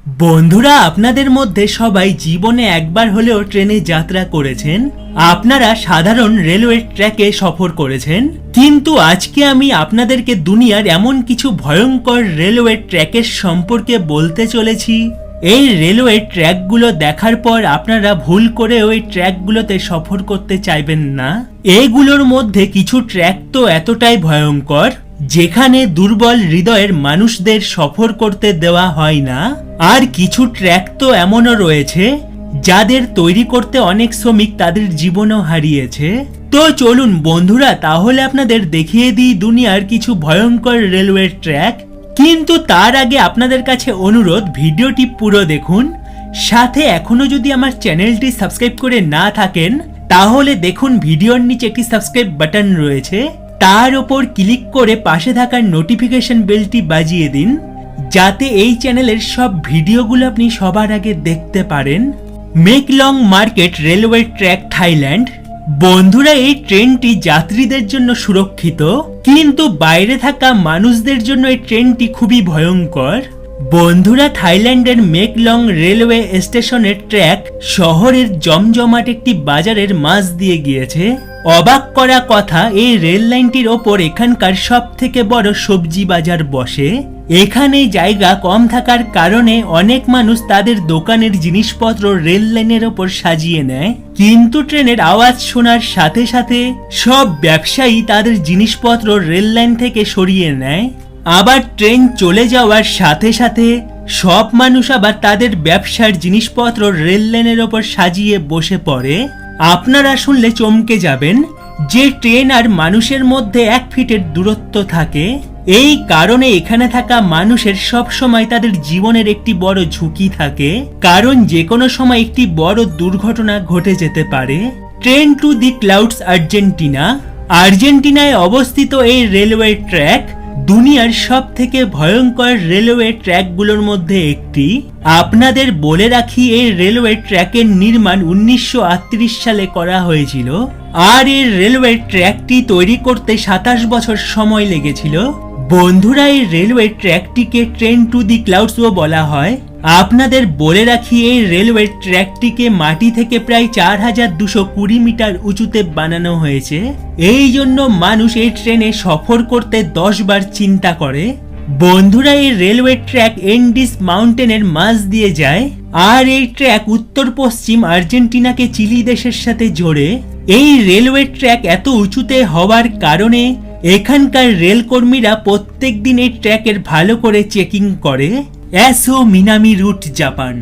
বন্ধুরা, আপনাদের মধ্যে সবাই জীবনে একবার হলেও ট্রেনে যাত্রা করেছেন। আপনারা সাধারণ রেলওয়ে ট্র্যাকে সফর করেছেন, কিন্তু আজকে আমি আপনাদেরকে দুনিয়ার এমন কিছু ভয়ঙ্কর রেলওয়ে ট্র্যাকের সম্পর্কে বলতে চলেছি। এই রেলওয়ে ট্র্যাকগুলো দেখার পর আপনারা ভুল করে ওই ট্র্যাকগুলোতে সফর করতে চাইবেন না। এইগুলোর মধ্যে কিছু ট্র্যাক তো এতটাই ভয়ঙ্কর যেখানে দুর্বল হৃদয়ের মানুষদের সফর করতে দেওয়া হয় না। আর কিছু ট্র্যাক তো এমনও রয়েছে যাদের তৈরি করতে অনেক শ্রমিক তাদের জীবনও হারিয়েছে। তো চলুন বন্ধুরা, তাহলে আপনাদের দেখিয়ে দিই দুনিয়ার কিছু ভয়ঙ্কর রেলওয়ে ট্র্যাক। কিন্তু তার আগে আপনাদের কাছে অনুরোধ, ভিডিওটি পুরো দেখুন। সাথে এখনো যদি আমার চ্যানেলটি সাবস্ক্রাইব করে না থাকেন তাহলে দেখুন ভিডিওর নিচে একটি সাবস্ক্রাইব বাটন রয়েছে, তার উপর ক্লিক করে পাশে থাকা নোটিফিকেশন বেলটি বাজিয়ে দিন যাতে এই চ্যানেলের সব ভিডিওগুলো আপনি সবার আগে দেখতে পারেন। মেকলং মার্কেট রেলওয়ে ট্র্যাক, থাইল্যান্ড। বন্ধুরা, এই ট্রেনটি যাত্রীদের জন্য সুরক্ষিত, কিন্তু বাইরে থাকা মানুষদের জন্য এই ট্রেনটি খুবই ভয়ঙ্কর। বন্ধুরা, থাইল্যান্ডের মেকলং রেলওয়ে স্টেশনের ট্র্যাক শহরের জমজমাট একটি বাজারের মাঝ দিয়ে গিয়েছে। অবাক করা কথা, এই রেল লাইনটির ওপর এখানকার সব থেকে বড় সবজি বাজার বসে। এখানে জায়গা কম থাকার কারণে অনেক মানুষ তাদের দোকানের জিনিসপত্র রেল লাইনের ওপর সাজিয়ে নেয়, কিন্তু ট্রেনের আওয়াজ শোনার সাথে সাথে সব ব্যবসায়ী তাদের জিনিসপত্র রেল লাইন থেকে সরিয়ে নেয়। আবার ট্রেন চলে যাওয়ার সাথে সাথে সব মানুষ আবার তাদের ব্যবসার জিনিসপত্র রেল লাইনের ওপর সাজিয়ে বসে পড়ে। আপনারা শুনলে চমকে যাবেন যে ট্রেন আর মানুষের মধ্যে 1 ফিটের দূরত্ব থাকে। এই কারণে এখানে থাকা মানুষের সব সময় তাদের জীবনের একটি বড় ঝুঁকি থাকে, কারণ যে কোনো সময় একটি বড় দুর্ঘটনা ঘটে যেতে পারে। Train to the clouds, Argentina. আর্জেন্টিনায় অবস্থিত এই রেলওয়ে ট্র্যাক দুনিয়ার সব থেকে ভয়ঙ্কর রেলওয়ে ট্র্যাকগুলোর মধ্যে একটি। আপনাদের বলে রাখি, এই রেলওয়ে ট্র্যাকের নির্মাণ 1938 সালে করা হয়েছিল, আর এই রেলওয়ে ট্র্যাকটি তৈরি করতে 27 বছর সময় লেগেছিল। বন্ধুরা, এই রেলওয়ে ট্র্যাকটিকে ট্রেন টু দি ক্লাউডসও বলা হয়। আপনাদের বলে রাখি, এই রেলওয়ে ট্র্যাকটিকে মাটি থেকে প্রায় 4220 মিটার উঁচুতে বানানো হয়েছে। এই জন্য মানুষ এই ট্রেনে সফর করতে 10 বার চিন্তা করে। বন্ধুরা, এই রেলওয়ে ট্র্যাক এন্ডিস মাউন্টেনের মাঝ দিয়ে যায়, আর এই ট্র্যাক উত্তর পশ্চিম আর্জেন্টিনাকে চিলি দেশের সাথে জোড়ে। এই রেলওয়ে ট্র্যাক এত উঁচুতে হওয়ার কারণে এখানকার রেলকর্মীরা প্রত্যেক দিন এই ট্র্যাকের ভালো করে চেকিং করে। Aso Minami route, Japan.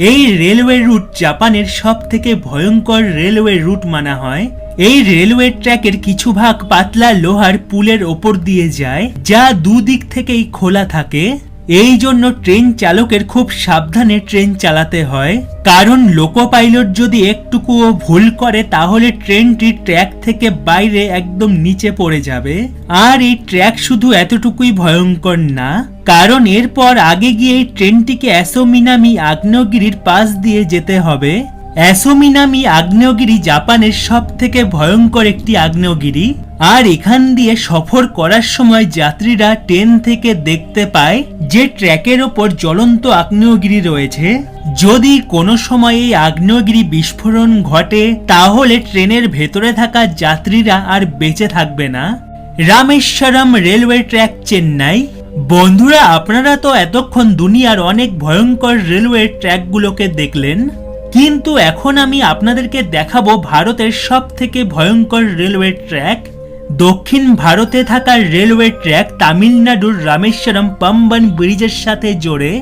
এই রেলওয়ে রুট জাপানের সব থেকে ভয়ঙ্কর রেলওয়ে রুট মানা হয়। এই রেলওয়ে ট্র্যাকের কিছু ভাগ পাতলা লোহার পুলের ওপর দিয়ে যায়, যা দুদিক থেকেই খোলা থাকে। এই জন্য ট্রেন চালকের খুব সাবধানে ট্রেন চালাতে হয়, কারণ লোকো পাইলট যদি একটুকুও ভুল করে তাহলে ট্রেনটি ট্র্যাক থেকে বাইরে একদম নিচে পড়ে যাবে। আর এই ট্র্যাক শুধু এতটুকুই ভয়ঙ্কর না, কারণ এরপর আগে গিয়ে এই ট্রেনটিকে অ্যাসো মিনামি আগ্নেয়গিরির পাশ দিয়ে যেতে হবে। অ্যাসো মিনামি আগ্নেয়গিরি জাপানের সব থেকে ভয়ঙ্কর একটি আগ্নেয়গিরি, আর এখান দিয়ে সফর করার সময় যাত্রীরা ট্রেন থেকে দেখতে পায় যে ট্র্যাকের ওপর জ্বলন্ত আগ্নেয়গিরি রয়েছে। যদি কোনো সময় এই আগ্নেয়গিরি বিস্ফোরণ ঘটে তাহলে ট্রেনের ভেতরে থাকা যাত্রীরা আর বেঁচে থাকবে না। Rameswaram railway track, Chennai. বন্ধুরা, আপনারা তো এতক্ষণ দুনিয়ার অনেক ভয়ঙ্কর রেলওয়ে ট্র্যাকগুলোকে দেখলেন, কিন্তু এখন আমি আপনাদেরকে দেখাবো ভারতের সব থেকে ভয়ঙ্কর রেলওয়ে ট্র্যাক। দক্ষিণ ভারতে থাকা রেলওয়ে ট্র্যাক তামিলনাড়ুর রামেশ্বরম পাম্বন ব্রিজের সাথে জোড়ে।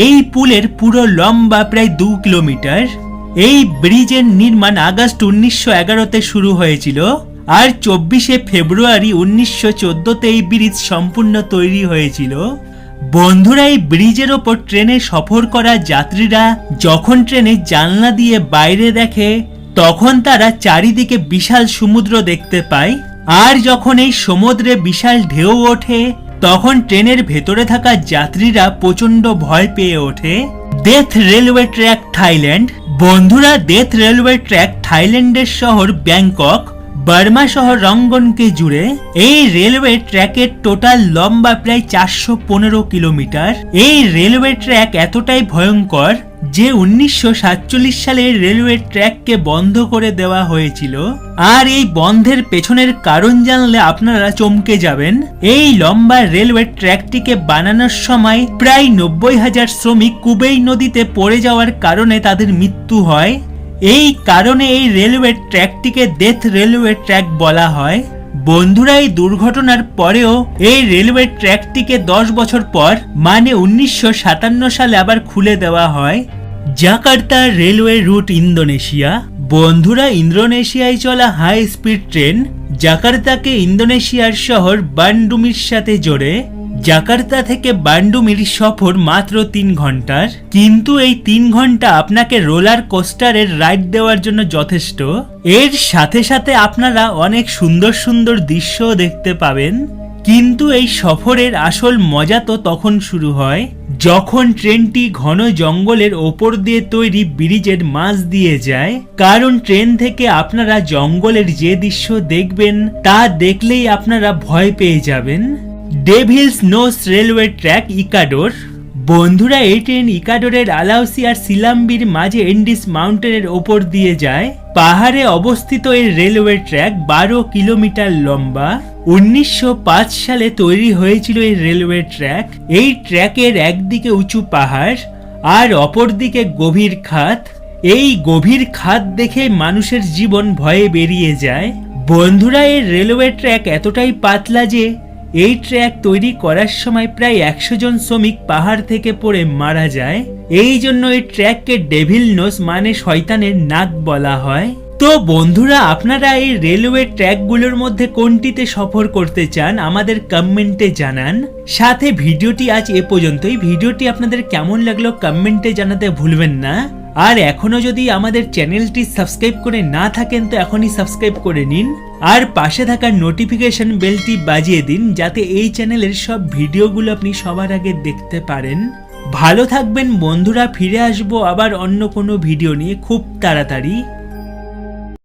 এই পুলের পুরো লম্বা প্রায় 2 কিলোমিটার। এই ব্রিজের নির্মাণ আগস্ট 1911-তে শুরু হয়েছিল, আর 24শে ফেব্রুয়ারি 1914-তে এই ব্রিজ সম্পূর্ণ তৈরি হয়েছিল। বন্ধুরা, এই ব্রিজের ওপর ট্রেনে সফর করা যাত্রীরা যখন ট্রেনে জানলা দিয়ে বাইরে দেখে তখন তারা চারিদিকে বিশাল সমুদ্র দেখতে পায়, আর যখন এই সমুদ্রে বিশাল ঢেউ ওঠে তখন ট্রেনের ভেতরে থাকা যাত্রীরা প্রচন্ড ভয় পেয়ে ওঠে। Death railway track, Thailand. বন্ধুরা, ডেথ রেলওয়ে ট্র্যাক থাইল্যান্ডের শহর ব্যাংকক। বার্মা সহ রঙ্গনকে জুড়ে। এই রেলওয়ে ট্র্যাকের টোটাল লম্বা প্রায় 415 কিলোমিটার। এই রেলওয়ে ট্র্যাক এতটাই ভয়ঙ্কর যে 1947 সালে রেলওয়ে ট্র্যাককে বন্ধ করে দেওয়া হয়েছিল। আর এই বন্ধের পেছনের কারণ জানলে আপনারা চমকে যাবেন। এই লম্বা রেলওয়ে ট্র্যাকটিকে বানানোর সময় প্রায় 90,000 শ্রমিক কুবেই নদীতে পড়ে যাওয়ার কারণে তাদের মৃত্যু হয়। এই কারণে এই রেলওয়ে ট্র্যাকটিকে ডেথ রেলওয়ে ট্র্যাক বলা হয়। বন্ধুরা, এই দুর্ঘটনার পরেও এই রেলওয়ে ট্র্যাকটিকে 10 বছর পর মানে 1957 সালে আবার খুলে দেওয়া হয়। Jakarta railway route Indonesia. বন্ধুরা, ইন্দোনেশিয়ায় চলা হাই স্পিড ট্রেন জাকার্তাকে ইন্দোনেশিয়ার শহর বান্ডুমির সাথে জোড়ে। জাকার্তা থেকে বান্ডুমির সফর মাত্র 3 ঘন্টার, কিন্তু এই 3 ঘন্টা আপনাকে রোলার কোস্টারের রাইড দেওয়ার জন্য যথেষ্ট। এর সাথে সাথে আপনারা অনেক সুন্দর সুন্দর দৃশ্য দেখতে পাবেন। কিন্তু এই সফরের আসল মজা তো তখন শুরু হয় যখন ট্রেনটি ঘন জঙ্গলের ওপর দিয়ে তৈরি ব্রিজের মাঝ দিয়ে যায়। কারণ ট্রেন থেকে আপনারা জঙ্গলের যে দৃশ্য দেখবেন তা দেখলেই আপনারা ভয় পেয়ে যাবেন। Devil's nose railway track Ecuador. বন্ধুরা, এই ট্রেন ইকাডোরের আলাউসি আর সিলাম্বির মাঝে এন্ডিস মাউন্টেনের ওপর দিয়ে যায়। পাহাড়ে অবস্থিত এই রেলওয়ে ট্র্যাক 12 কিলোমিটার লম্বা। 1905 সালে তৈরি হয়েছিল এই রেলওয়ে ট্র্যাক। এই ট্র্যাকের একদিকে উঁচু পাহাড় আর অপরদিকে গভীর খাদ। এই গভীর খাদ দেখে মানুষের জীবন ভয়ে বেরিয়ে যায়। বন্ধুরা, এই রেলওয়ে ট্র্যাক এতটাই পাতলা যে এই ট্র্যাক তৈরি করার সময় প্রায় 100 জন শ্রমিক পাহাড় থেকে পড়ে মারা যায়। এই জন্য এই ট্র্যাককে ডেভিল নোস মানে শয়তানের নাক বলা হয়। তো বন্ধুরা, আপনারা এই রেলওয়ে ট্র্যাকগুলোর মধ্যে কোনটিতে সফর করতে চান আমাদের কমেন্টে জানান। সাথে ভিডিওটি আজ এ পর্যন্তই। ভিডিওটি আপনাদের কেমন লাগলো কমেন্টে জানাতে ভুলবেন না। আর এখনো যদি আমাদের চ্যানেলটি সাবস্ক্রাইব করে না থাকেন তো এখনই সাবস্ক্রাইব করে নিন আর পাশে থাকা নোটিফিকেশন বেলটি বাজিয়ে দিন যাতে এই চ্যানেলের সব ভিডিওগুলো আপনি সবার আগে দেখতে পারেন। ভালো থাকবেন বন্ধুরা, ফিরে আসবো আবার অন্য কোনো ভিডিও নিয়ে খুব তাড়াতাড়ি।